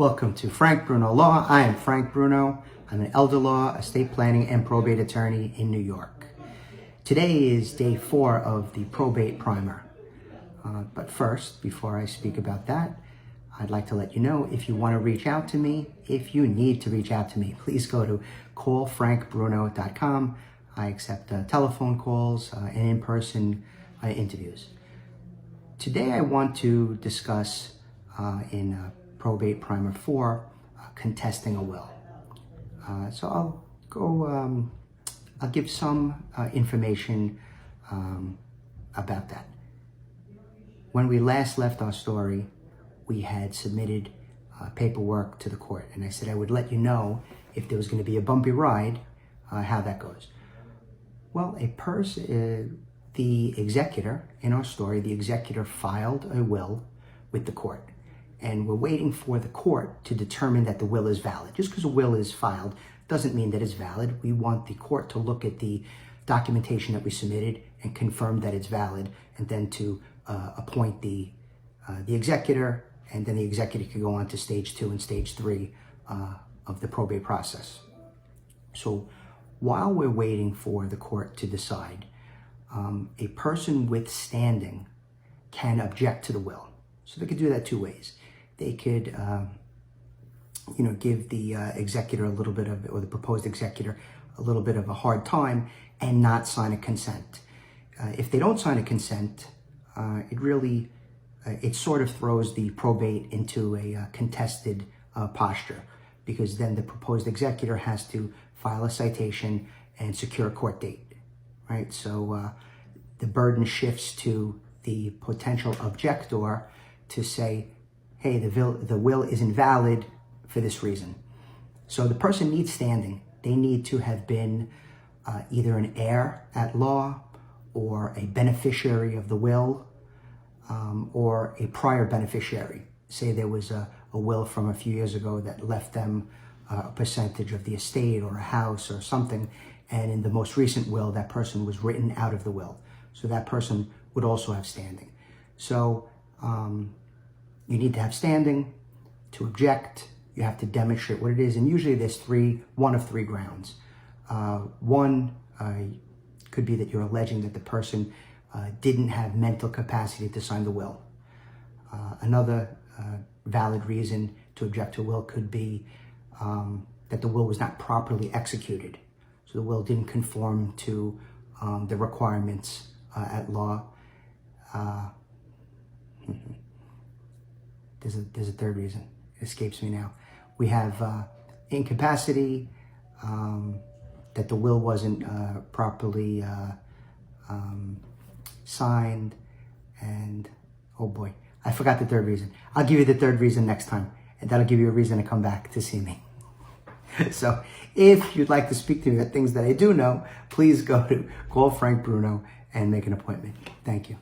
Welcome to Frank Bruno Law. I am Frank Bruno. I'm an elder law, estate planning, and probate attorney in New York. Today is day 4 of the Probate Primer. But first, before I speak about that, I'd like to let you know if you want to reach out to me, if you need to reach out to me, please go to callfrankbruno.com. I accept telephone calls and in-person interviews. Today I want to discuss in Probate Primer 4, contesting a will. So I'll give some information about that. When we last left our story, we had submitted paperwork to the court, and I said I would let you know if there was going to be a bumpy ride, how that goes. Well, the executor in our story, the executor filed a will with the court. And we're waiting for the court to determine that the will is valid. Just because a will is filed doesn't mean that it's valid. We want the court to look at the documentation that we submitted and confirm that it's valid, and then to appoint the executor, and then the executor can go on to stage 2 and stage 3 of the probate process. So while we're waiting for the court to decide, a person with standing can object to the will. So they could do that 2 ways. They could, give the executor a little bit of, or the proposed executor, a little bit of a hard time and not sign a consent. If they don't sign a consent, it sort of throws the probate into a contested posture, because then the proposed executor has to file a citation and secure a court date, right? So the burden shifts to the potential objector to say, hey, the will is invalid for this reason. So the person needs standing. They need to have been either an heir at law, or a beneficiary of the will, or a prior beneficiary. Say there was a will from a few years ago that left them a percentage of the estate or a house or something, and in the most recent will, that person was written out of the will. So that person would also have standing. So you need to have standing to object. You have to demonstrate what it is. And usually there's one of three grounds. One could be that you're alleging that the person didn't have mental capacity to sign the will. Another valid reason to object to a will could be that the will was not properly executed. So the will didn't conform to the requirements at law. There's a third reason. It escapes me now. We have incapacity, that the will wasn't properly signed, and oh boy, I forgot the third reason. I'll give you the third reason next time, and that'll give you a reason to come back to see me. So if you'd like to speak to me about things that I do know, please go to Call Frank Bruno and make an appointment. Thank you.